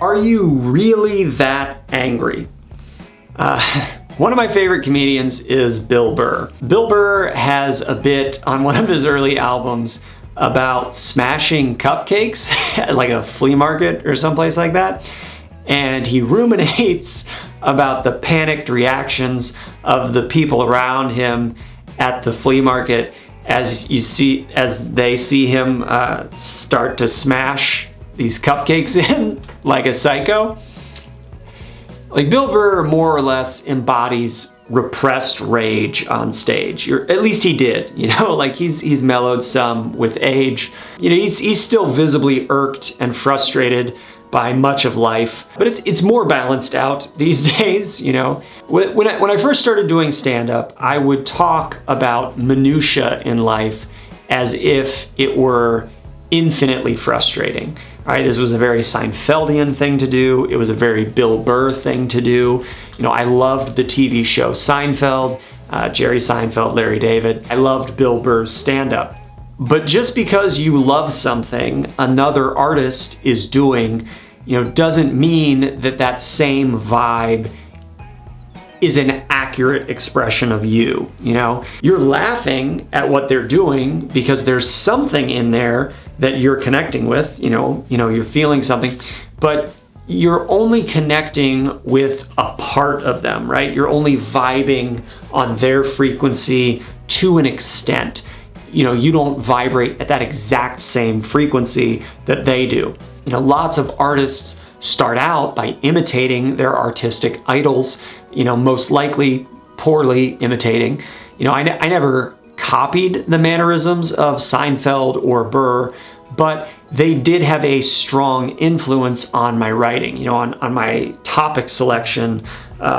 Are you really that angry? One of my favorite comedians is Bill Burr. Bill Burr has a bit on one of his early albums about smashing cupcakes at like a flea market or someplace like that. And he ruminates about the panicked reactions of the people around him at the flea market as they see him start to smash these cupcakes in like a psycho. Like, Bill Burr more or less embodies repressed rage on stage. At least he did, like he's mellowed some with age. He's still visibly irked and frustrated by much of life, but it's more balanced out these days. When I first started doing stand-up, I would talk about minutia in life as if it were infinitely frustrating. All right, this was a very Seinfeldian thing to do. It was a very Bill Burr thing to do. I loved the TV show Seinfeld, Jerry Seinfeld, Larry David. I loved Bill Burr's stand-up. But just because you love something another artist is doing, doesn't mean that same vibe is an accurate expression of you. You're laughing at what they're doing because there's something in there that you're connecting with, you're feeling something, but you're only connecting with a part of them, right? You're only vibing on their frequency to an extent. You don't vibrate at that exact same frequency that they do. Lots of artists start out by imitating their artistic idols, most likely poorly imitating. I never copied the mannerisms of Seinfeld or Burr, but they did have a strong influence on my writing, on my topic selection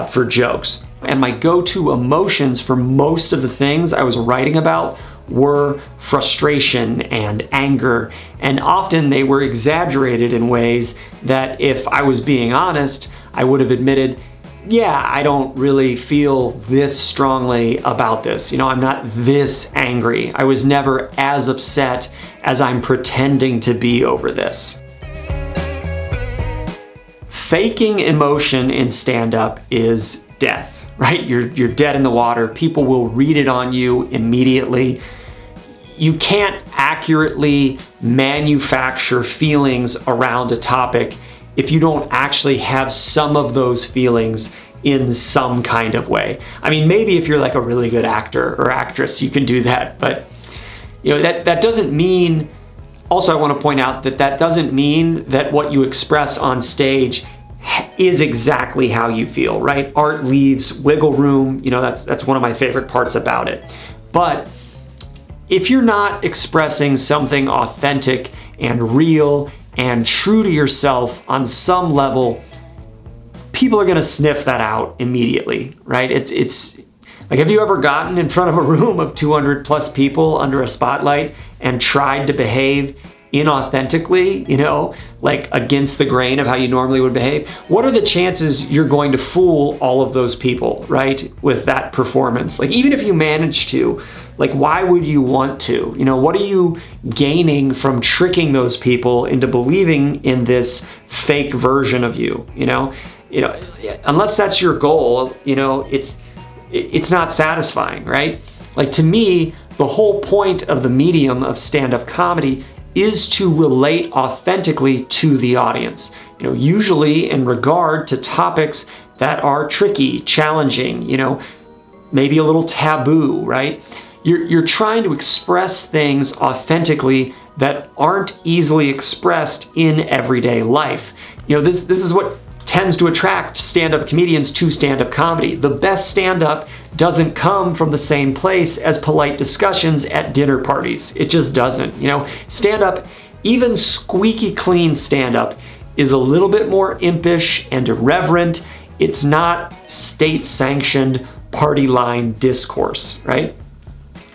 for jokes. And my go-to emotions for most of the things I was writing about were frustration and anger, and often they were exaggerated in ways that, if I was being honest, I would have admitted, yeah, I don't really feel this strongly about this. I'm not this angry. I was never as upset as I'm pretending to be over this. Faking emotion in stand-up is death, right? You're dead in the water. People will read it on you immediately. You can't accurately manufacture feelings around a topic if you don't actually have some of those feelings in some kind of way. I mean, maybe if you're like a really good actor or actress, you can do that, but that doesn't mean, also I want to point out that doesn't mean that what you express on stage is exactly how you feel, right? Art leaves wiggle room, that's one of my favorite parts about it. But if you're not expressing something authentic and real and true to yourself on some level, people are gonna sniff that out immediately, right? It's like, have you ever gotten in front of a room of 200 plus people under a spotlight and tried to behave inauthentically, like against the grain of how you normally would behave? What are the chances you're going to fool all of those people, right, with that performance? Like, even if you manage to, like, why would you want to? What are you gaining from tricking those people into believing in this fake version of you? Unless that's your goal, it's not satisfying, right? Like, to me, the whole point of the medium of stand-up comedy is to relate authentically to the audience, usually in regard to topics that are tricky, challenging, maybe a little taboo, right? You're trying to express things authentically that aren't easily expressed in everyday life. This is what tends to attract stand-up comedians to stand-up comedy. The best stand-up doesn't come from the same place as polite discussions at dinner parties. It just doesn't. Stand-up, even squeaky clean stand-up, is a little bit more impish and irreverent. It's not state-sanctioned party line discourse, right?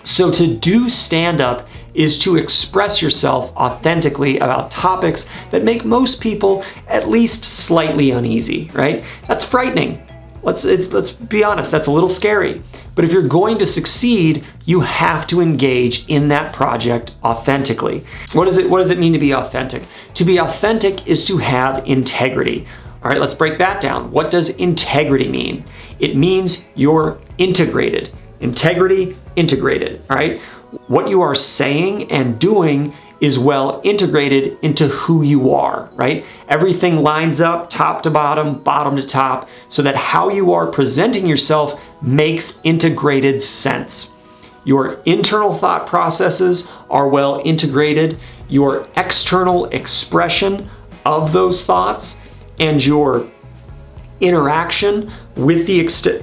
So to do stand-up is to express yourself authentically about topics that make most people at least slightly uneasy, right? That's frightening. let's be honest, that's a little scary. But if you're going to succeed, you have to engage in that project authentically. What does it mean to be authentic? To be authentic is to have integrity. All right, let's break that down. What does integrity mean? It means you're integrated. Integrity, integrated, all right? What you are saying and doing is well integrated into who you are, right? Everything lines up top to bottom, bottom to top, so that how you are presenting yourself makes integrated sense. Your internal thought processes are well integrated. Your external expression of those thoughts and your interaction with the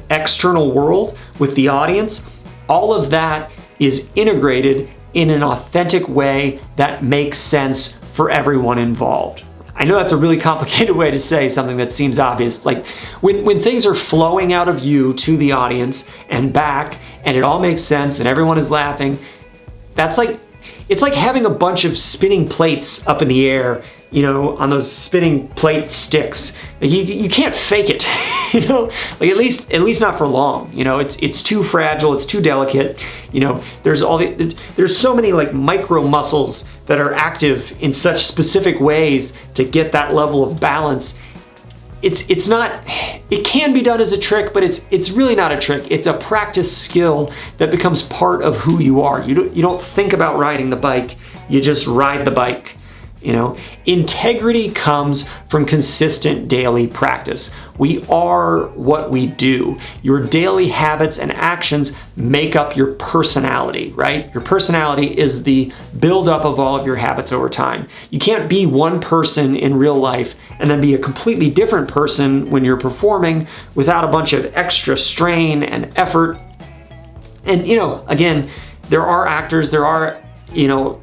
external world, with the audience, all of that is integrated in an authentic way that makes sense for everyone involved. I know that's a really complicated way to say something that seems obvious. Like when things are flowing out of you to the audience and back, and it all makes sense and everyone is laughing, it's like having a bunch of spinning plates up in the air, you know, on those spinning plate sticks. You can't fake it, you know, like at least not for long. You know, it's too fragile, it's too delicate. You know, there's so many like micro muscles that are active in such specific ways to get that level of balance. It can be done as a trick, but it's really not a trick. It's a practice skill that becomes part of who you are. You don't think about riding the bike, you just ride the bike. You know, integrity comes from consistent daily practice. We are what we do. Your daily habits and actions make up your personality, right? Your personality is the buildup of all of your habits over time. You can't be one person in real life and then be a completely different person when you're performing without a bunch of extra strain and effort. And, you know, again, there are actors, there are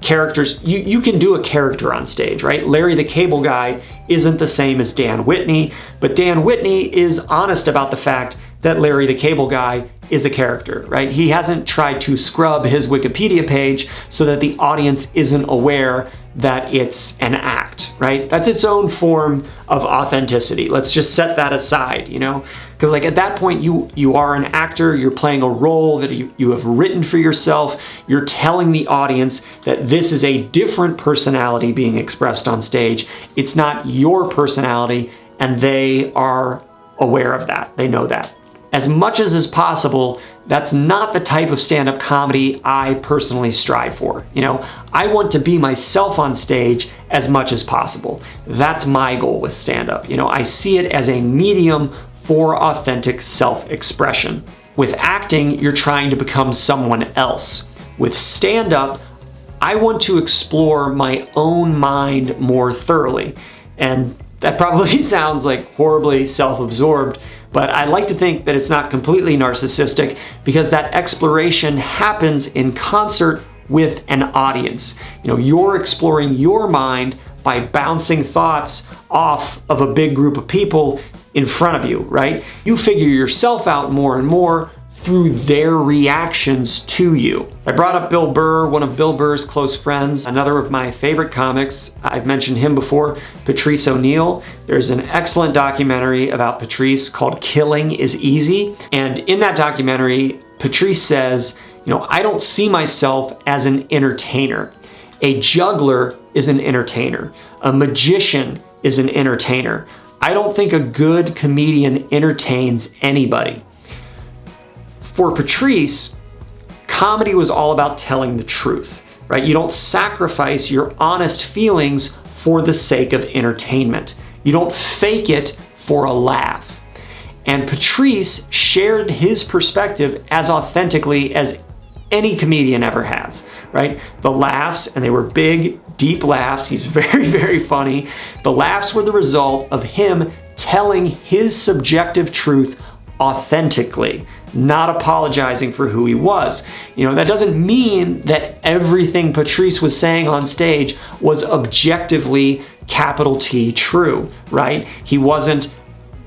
characters. You can do a character on stage, right? Larry the Cable Guy isn't the same as Dan Whitney, but Dan Whitney is honest about the fact that Larry the Cable Guy is a character, right? He hasn't tried to scrub his Wikipedia page so that the audience isn't aware that it's an act, right? That's its own form of authenticity. Let's just set that aside, you know? Because like at that point, you are an actor, you're playing a role that you have written for yourself, you're telling the audience that this is a different personality being expressed on stage. It's not your personality, and they are aware of that, they know that. As much as is possible, that's not the type of stand-up comedy I personally strive for. You know, I want to be myself on stage as much as possible. That's my goal with stand-up. You know, I see it as a medium for authentic self-expression. With acting, you're trying to become someone else. With stand-up, I want to explore my own mind more thoroughly. And that probably sounds like horribly self-absorbed, but I like to think that it's not completely narcissistic because that exploration happens in concert with an audience. You know, you're exploring your mind by bouncing thoughts off of a big group of people in front of you, right? You figure yourself out more and more through their reactions to you. I brought up Bill Burr, one of Bill Burr's close friends, another of my favorite comics. I've mentioned him before, Patrice O'Neal. There's an excellent documentary about Patrice called Killing is Easy. And in that documentary, Patrice says, you know, I don't see myself as an entertainer. A juggler is an entertainer. A magician is an entertainer. I don't think a good comedian entertains anybody. For Patrice, comedy was all about telling the truth, right? You don't sacrifice your honest feelings for the sake of entertainment. You don't fake it for a laugh. And Patrice shared his perspective as authentically as any comedian ever has, right? The laughs, and they were big, deep laughs. He's very, very funny. The laughs were the result of him telling his subjective truth authentically, not apologizing for who he was. You know, that doesn't mean that everything Patrice was saying on stage was objectively capital T true, right? He wasn't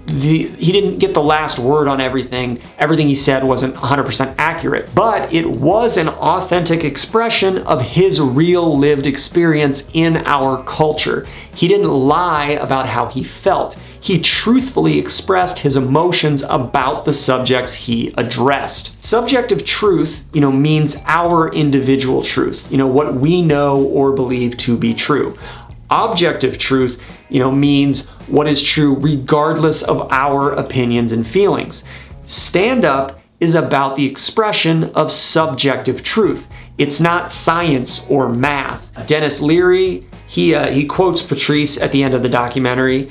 he didn't get the last word on everything. Everything he said wasn't 100% accurate, but it was an authentic expression of his real lived experience in our culture. He didn't lie about how he felt. He truthfully expressed his emotions about the subjects he addressed. Subjective truth, means our individual truth, what we know or believe to be true. Objective truth, means what is true regardless of our opinions and feelings. Stand-up is about the expression of subjective truth. It's not science or math. Dennis Leary, he quotes Patrice at the end of the documentary.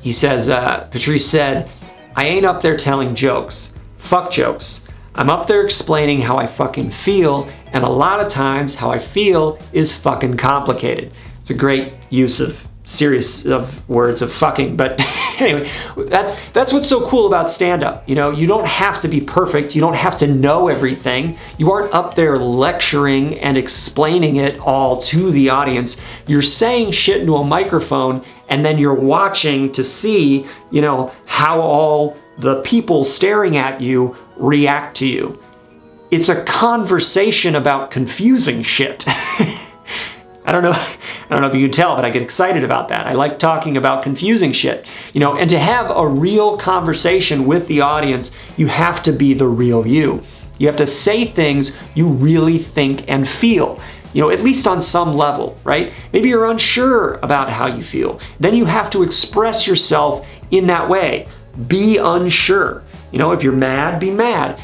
He says, Patrice said, "I ain't up there telling jokes. Fuck jokes. I'm up there explaining how I fucking feel, and a lot of times how I feel is fucking complicated." It's a great use of series of words of fucking, but anyway, that's what's so cool about stand-up. You don't have to be perfect. You don't have to know everything. You aren't up there lecturing and explaining it all to the audience. You're saying shit into a microphone, and then you're watching to see, how all the people staring at you react to you. It's a conversation about confusing shit. I don't know if you can tell, but I get excited about that. I like talking about confusing shit. And to have a real conversation with the audience, you have to be the real you. You have to say things you really think and feel, at least on some level, right? Maybe you're unsure about how you feel. Then you have to express yourself in that way. Be unsure. If you're mad, be mad.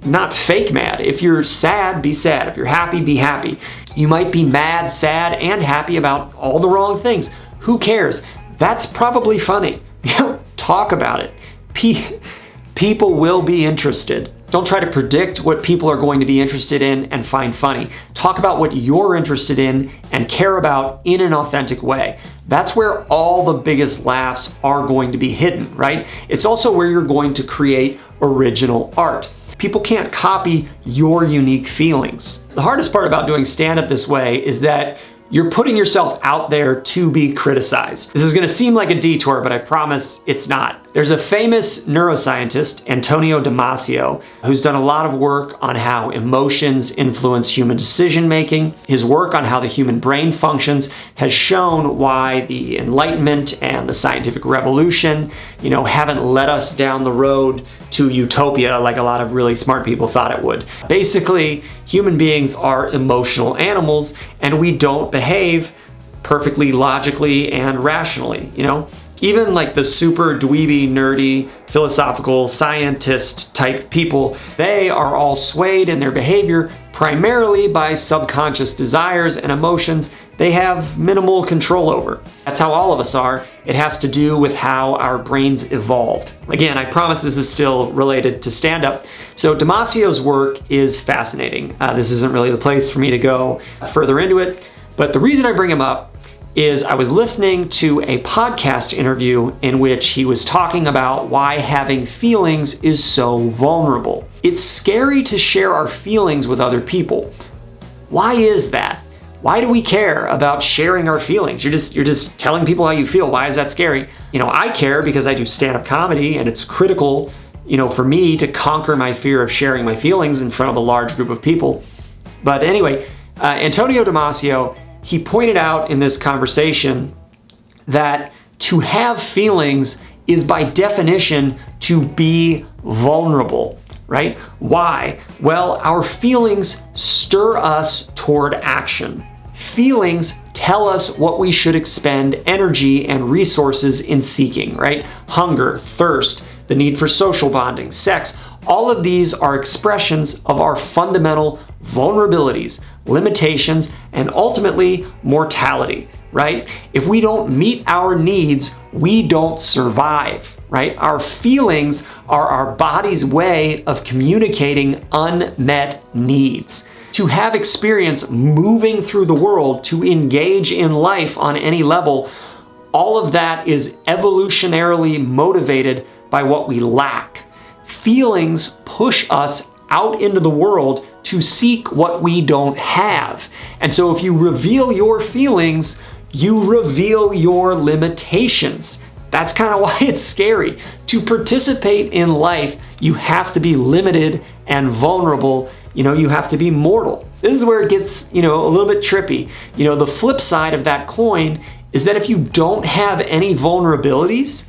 Not fake mad. If you're sad, be sad. If you're happy, be happy. You might be mad, sad, and happy about all the wrong things. Who cares? That's probably funny. Talk about it. People will be interested. Don't try to predict what people are going to be interested in and find funny. Talk about what you're interested in and care about in an authentic way. That's where all the biggest laughs are going to be hidden, right? It's also where you're going to create original art. People can't copy your unique feelings. The hardest part about doing stand-up this way is that you're putting yourself out there to be criticized. This is gonna seem like a detour, but I promise it's not. There's a famous neuroscientist, Antonio Damasio, who's done a lot of work on how emotions influence human decision-making. His work on how the human brain functions has shown why the Enlightenment and the scientific revolution, haven't led us down the road to utopia like a lot of really smart people thought it would. Basically, human beings are emotional animals, and we don't behave perfectly logically and rationally, Even like the super dweeby, nerdy, philosophical, scientist type people, they are all swayed in their behavior primarily by subconscious desires and emotions they have minimal control over. That's how all of us are. It has to do with how our brains evolved. Again, I promise this is still related to stand-up. So Damasio's work is fascinating. This isn't really the place for me to go further into it, but the reason I bring him up is I was listening to a podcast interview in which he was talking about why having feelings is so vulnerable. It's scary to share our feelings with other people. Why is that? Why do we care about sharing our feelings? You're just telling people how you feel. Why is that scary? I care because I do stand-up comedy, and it's critical, for me to conquer my fear of sharing my feelings in front of a large group of people. But anyway, Antonio Damasio, he pointed out in this conversation that to have feelings is by definition to be vulnerable, right? Why? Well, our feelings stir us toward action. Feelings tell us what we should expend energy and resources in seeking, right? Hunger, thirst, the need for social bonding, sex, all of these are expressions of our fundamental vulnerabilities, limitations, and ultimately mortality, right? If we don't meet our needs, we don't survive, right? Our feelings are our body's way of communicating unmet needs. To have experience moving through the world, to engage in life on any level, all of that is evolutionarily motivated by what we lack. Feelings push us out into the world to seek what we don't have. And so if you reveal your feelings, you reveal your limitations. That's kind of why it's scary. To participate in life, you have to be limited and vulnerable. You have to be mortal. This is where it gets, a little bit trippy. The flip side of that coin is that if you don't have any vulnerabilities,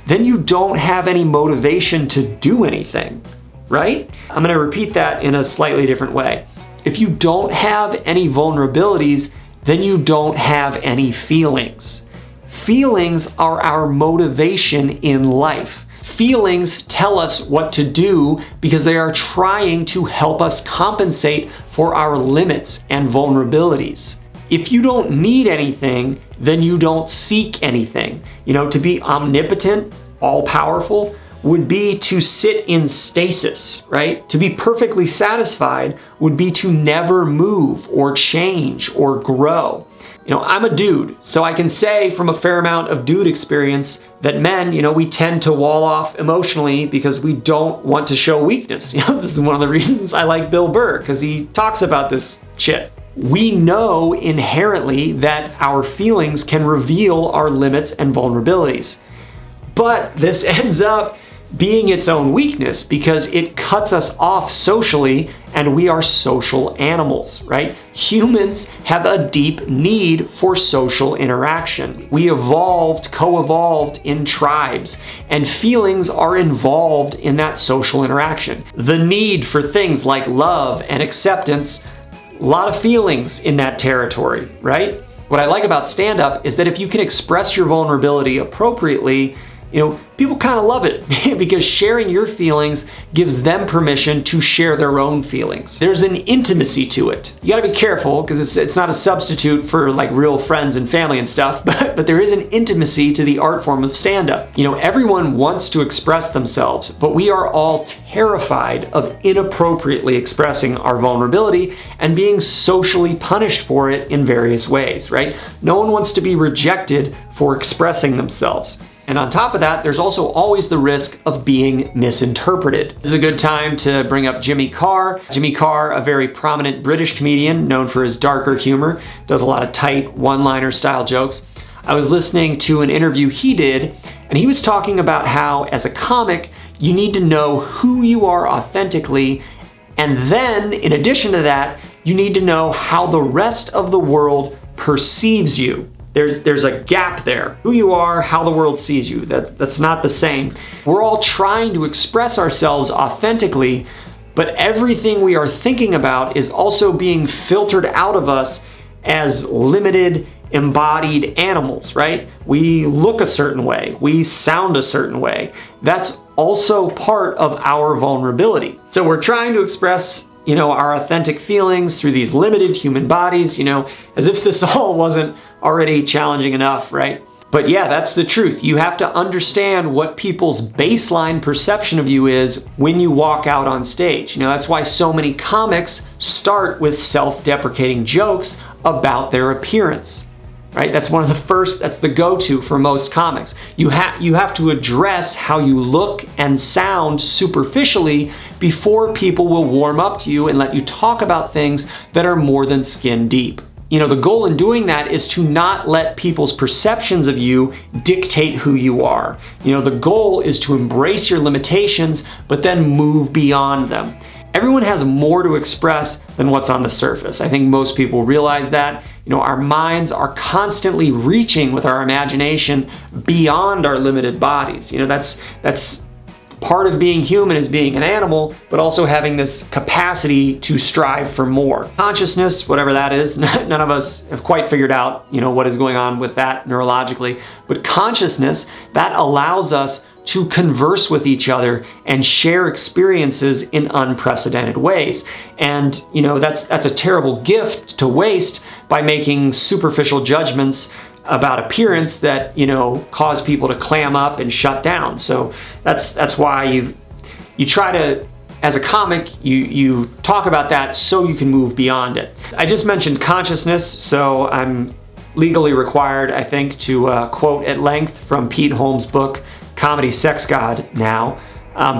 then you don't have any motivation to do anything, right? I'm going to repeat that in a slightly different way. If you don't have any vulnerabilities, then you don't have any feelings. Feelings are our motivation in life. Feelings tell us what to do because they are trying to help us compensate for our limits and vulnerabilities. If you don't need anything, then you don't seek anything. To be omnipotent, all-powerful, would be to sit in stasis, right? To be perfectly satisfied would be to never move or change or grow. I'm a dude, so I can say from a fair amount of dude experience that men, we tend to wall off emotionally because we don't want to show weakness. This is one of the reasons I like Bill Burr, because he talks about this shit. We know inherently that our feelings can reveal our limits and vulnerabilities. But this ends up being its own weakness because it cuts us off socially, and we are social animals, right? Humans have a deep need for social interaction. We co-evolved in tribes, and feelings are involved in that social interaction. The need for things like love and acceptance, a lot of feelings in that territory, right? What I like about stand-up is that if you can express your vulnerability appropriately, people kind of love it because sharing your feelings gives them permission to share their own feelings. There's an intimacy to it. You gotta be careful because it's not a substitute for like real friends and family and stuff, but there is an intimacy to the art form of stand-up. Everyone wants to express themselves, but we are all terrified of inappropriately expressing our vulnerability and being socially punished for it in various ways, right? No one wants to be rejected for expressing themselves. And on top of that, there's also always the risk of being misinterpreted. This is a good time to bring up Jimmy Carr. Jimmy Carr, a very prominent British comedian known for his darker humor, does a lot of tight one-liner style jokes. I was listening to an interview he did, and he was talking about how, as a comic, you need to know who you are authentically, and then, in addition to that, you need to know how the rest of the world perceives you. There's a gap there. Who you are, how the world sees you. That's not the same. We're all trying to express ourselves authentically, but everything we are thinking about is also being filtered out of us as limited, embodied animals, right? We look a certain way. We sound a certain way. That's also part of our vulnerability. So we're trying to express our authentic feelings through these limited human bodies, as if this all wasn't already challenging enough, right? But yeah, that's the truth. You have to understand what people's baseline perception of you is when you walk out on stage. That's why so many comics start with self-deprecating jokes about their appearance, right? That's the go-to for most comics. You have to address how you look and sound superficially before people will warm up to you and let you talk about things that are more than skin deep. The goal in doing that is to not let people's perceptions of you dictate who you are. The goal is to embrace your limitations, but then move beyond them. Everyone has more to express than what's on the surface. I think most people realize that. Our minds are constantly reaching with our imagination beyond our limited bodies. That's part of being human, is being an animal, but also having this capacity to strive for more. Consciousness, whatever that is, none of us have quite figured out, what is going on with that neurologically. But consciousness, that allows us to converse with each other and share experiences in unprecedented ways. And that's a terrible gift to waste by making superficial judgments about appearance that cause people to clam up and shut down. So that's why you try to, as a comic, you talk about that so you can move beyond it. I just mentioned consciousness, so I'm legally required, I think, to quote at length from Pete Holmes' book, Comedy Sex God Now.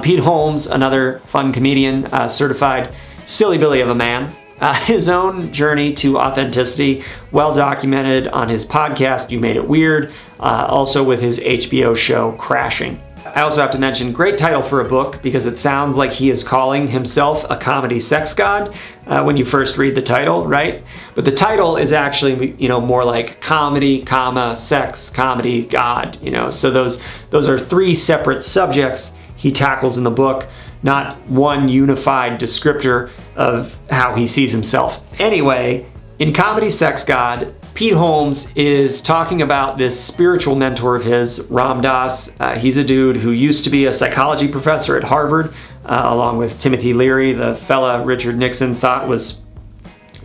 Pete Holmes, another fun comedian, certified silly Billy of a man. his own journey to authenticity, well documented on his podcast, You Made It Weird, also with his HBO show, Crashing. I also have to mention, great title for a book because it sounds like he is calling himself a comedy sex god when you first read the title, right? But the title is actually, more like comedy, comma, sex, comedy, god, So those are three separate subjects he tackles in the book, not one unified descriptor of how he sees himself. Anyway, in Comedy Sex God, Pete Holmes is talking about this spiritual mentor of his, Ram Dass. He's a dude who used to be a psychology professor at Harvard, along with Timothy Leary, the fella Richard Nixon thought was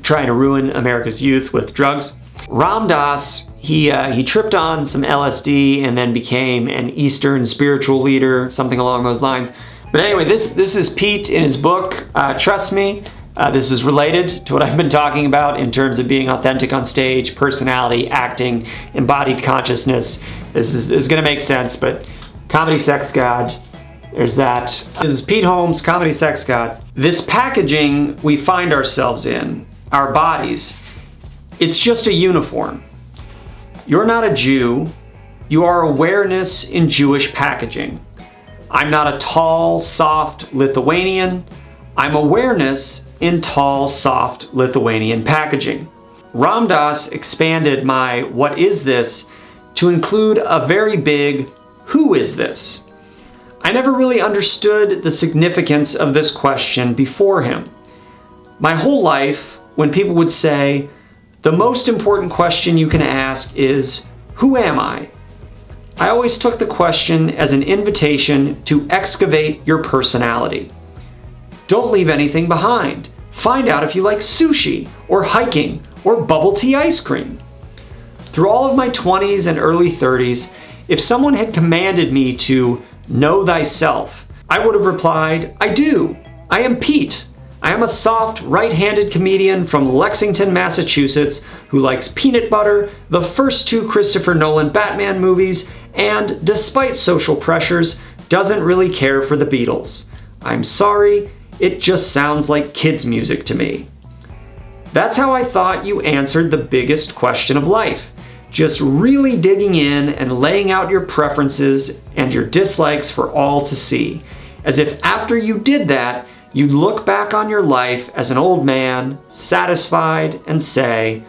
trying to ruin America's youth with drugs. Ram Dass, he tripped on some LSD and then became an Eastern spiritual leader, something along those lines. But anyway, this is Pete in his book. Trust me, this is related to what I've been talking about in terms of being authentic on stage, personality, acting, embodied consciousness. This is going to make sense, but Comedy Sex God, there's that. This is Pete Holmes, Comedy Sex God. This packaging we find ourselves in, our bodies, it's just a uniform. You're not a Jew. You are awareness in Jewish packaging. I'm not a tall, soft Lithuanian. I'm awareness in tall, soft Lithuanian packaging. Ram Dass expanded my "what is this" to include a very big "who is this?" I never really understood the significance of this question before him. My whole life, when people would say, the most important question you can ask is, who am I? I always took the question as an invitation to excavate your personality. Don't leave anything behind. Find out if you like sushi, or hiking, or bubble tea ice cream. Through all of my 20s and early 30s, if someone had commanded me to know thyself, I would have replied, I do. I am Pete. I am a soft, right-handed comedian from Lexington, Massachusetts, who likes peanut butter, the first two Christopher Nolan Batman movies, and, despite social pressures, doesn't really care for the Beatles. I'm sorry, it just sounds like kids' music to me. That's how I thought you answered the biggest question of life. Just really digging in and laying out your preferences and your dislikes for all to see. As if after you did that, you'd look back on your life as an old man, satisfied, and say,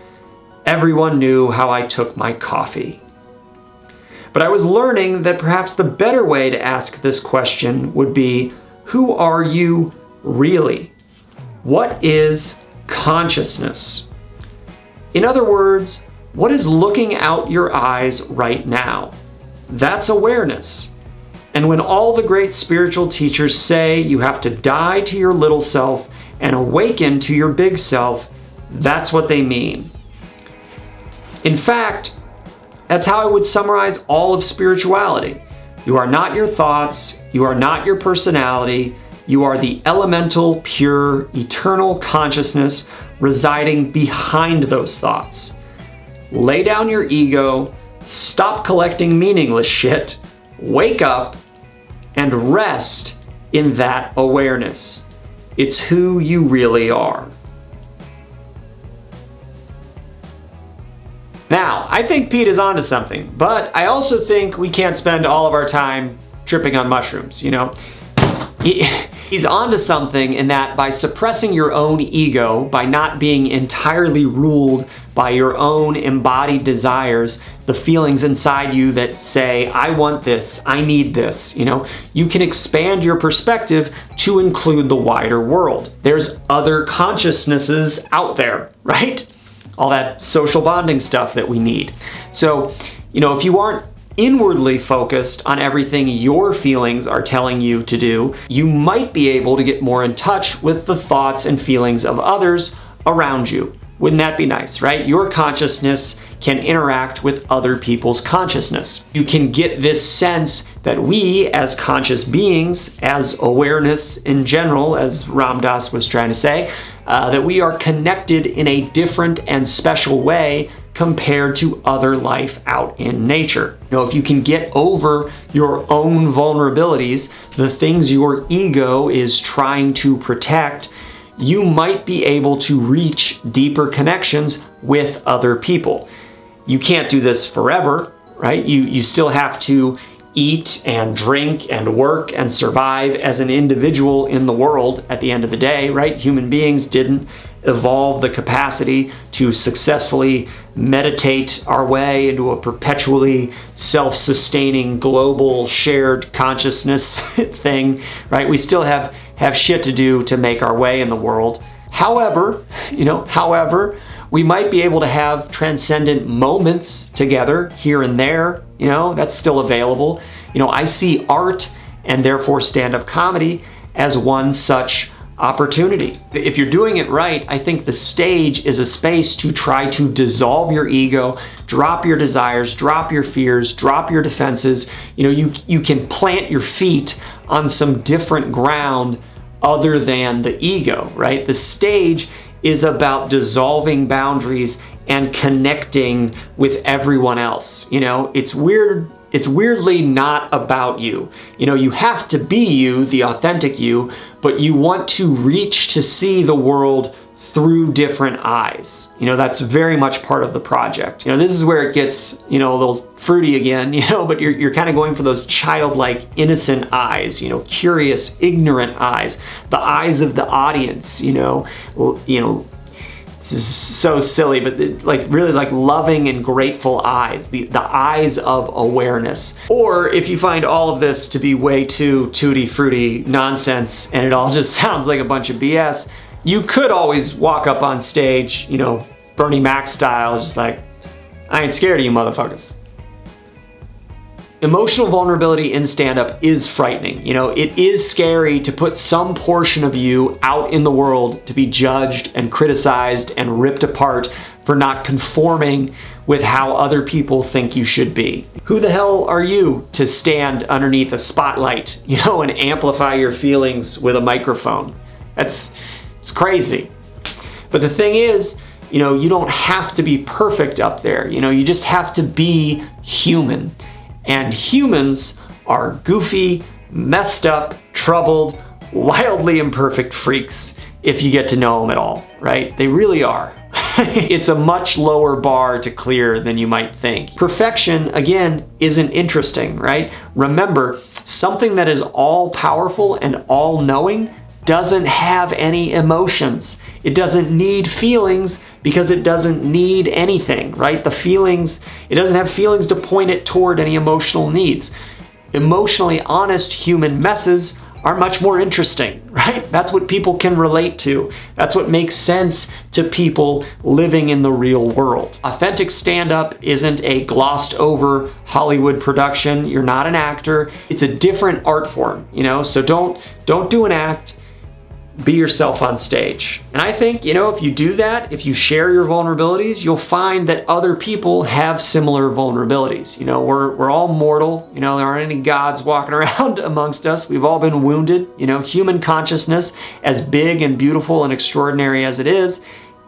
everyone knew how I took my coffee. But I was learning that perhaps the better way to ask this question would be, who are you really? What is consciousness? In other words, what is looking out your eyes right now? That's awareness. And when all the great spiritual teachers say you have to die to your little self and awaken to your big self, that's what they mean. In fact, that's how I would summarize all of spirituality. You are not your thoughts, you are not your personality, you are the elemental, pure, eternal consciousness residing behind those thoughts. Lay down your ego, stop collecting meaningless shit, wake up, and rest in that awareness. It's who you really are. Now, I think Pete is onto something, but I also think we can't spend all of our time tripping on mushrooms, He's onto something in that by suppressing your own ego, by not being entirely ruled by your own embodied desires, the feelings inside you that say, I want this, I need this, you can expand your perspective to include the wider world. There's other consciousnesses out there, right? All that social bonding stuff that we need. So, if you aren't inwardly focused on everything your feelings are telling you to do, you might be able to get more in touch with the thoughts and feelings of others around you. Wouldn't that be nice, right? Your consciousness can interact with other people's consciousness. You can get this sense that we, as conscious beings, as awareness in general, as Ram Dass was trying to say, that we are connected in a different and special way compared to other life out in nature. If you can get over your own vulnerabilities, the things your ego is trying to protect, you might be able to reach deeper connections with other people. You can't do this forever, right? You still have to eat and drink and work and survive as an individual in the world at the end of the day, right? Human beings didn't evolve the capacity to successfully meditate our way into a perpetually self-sustaining global shared consciousness thing, right? We still have shit to do to make our way in the world. However, we might be able to have transcendent moments together here and there, that's still available. I see art and therefore stand-up comedy as one such opportunity. If you're doing it right, I think the stage is a space to try to dissolve your ego, drop your desires, drop your fears, drop your defenses. You can plant your feet on some different ground other than the ego, right? The stage is about dissolving boundaries and connecting with everyone else. It's weird. It's weirdly not about you. You have to be you, the authentic you, but you want to reach to see the world through different eyes. That's very much part of the project. This is where it gets, a little fruity again, but you're kind of going for those childlike, innocent eyes, curious, ignorant eyes, the eyes of the audience, this is so silly, but really loving and grateful eyes, the eyes of awareness. Or if you find all of this to be way too tutti frutti nonsense and it all just sounds like a bunch of BS, you could always walk up on stage, Bernie Mac style, just like, I ain't scared of you motherfuckers. Emotional vulnerability in stand-up is frightening. It is scary to put some portion of you out in the world to be judged and criticized and ripped apart for not conforming with how other people think you should be. Who the hell are you to stand underneath a spotlight, and amplify your feelings with a microphone? It's crazy. But the thing is, you don't have to be perfect up there. You just have to be human. And humans are goofy, messed up, troubled, wildly imperfect freaks if you get to know them at all, right? They really are. It's a much lower bar to clear than you might think. Perfection, again, isn't interesting, right? Remember, something that is all-powerful and all-knowing doesn't have any emotions. It doesn't need feelings because it doesn't need anything, right? It doesn't have feelings to point it toward any emotional needs. Emotionally honest human messes are much more interesting, right? That's what people can relate to. That's what makes sense to people living in the real world. Authentic stand-up isn't a glossed over Hollywood production. You're not an actor. It's a different art form, so don't do an act. Be yourself on stage. And I think, if you do that, if you share your vulnerabilities, you'll find that other people have similar vulnerabilities. We're all mortal. There aren't any gods walking around amongst us. We've all been wounded. Human consciousness, as big and beautiful and extraordinary as it is,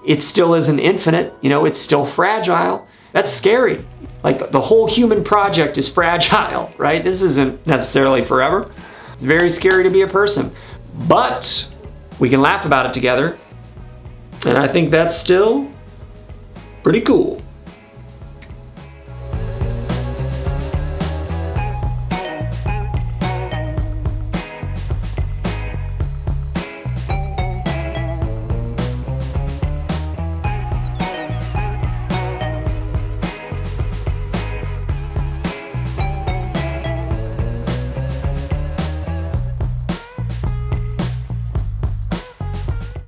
it still isn't infinite. It's still fragile. That's scary. The whole human project is fragile, right? This isn't necessarily forever. It's very scary to be a person. But we can laugh about it together, and I think that's still pretty cool.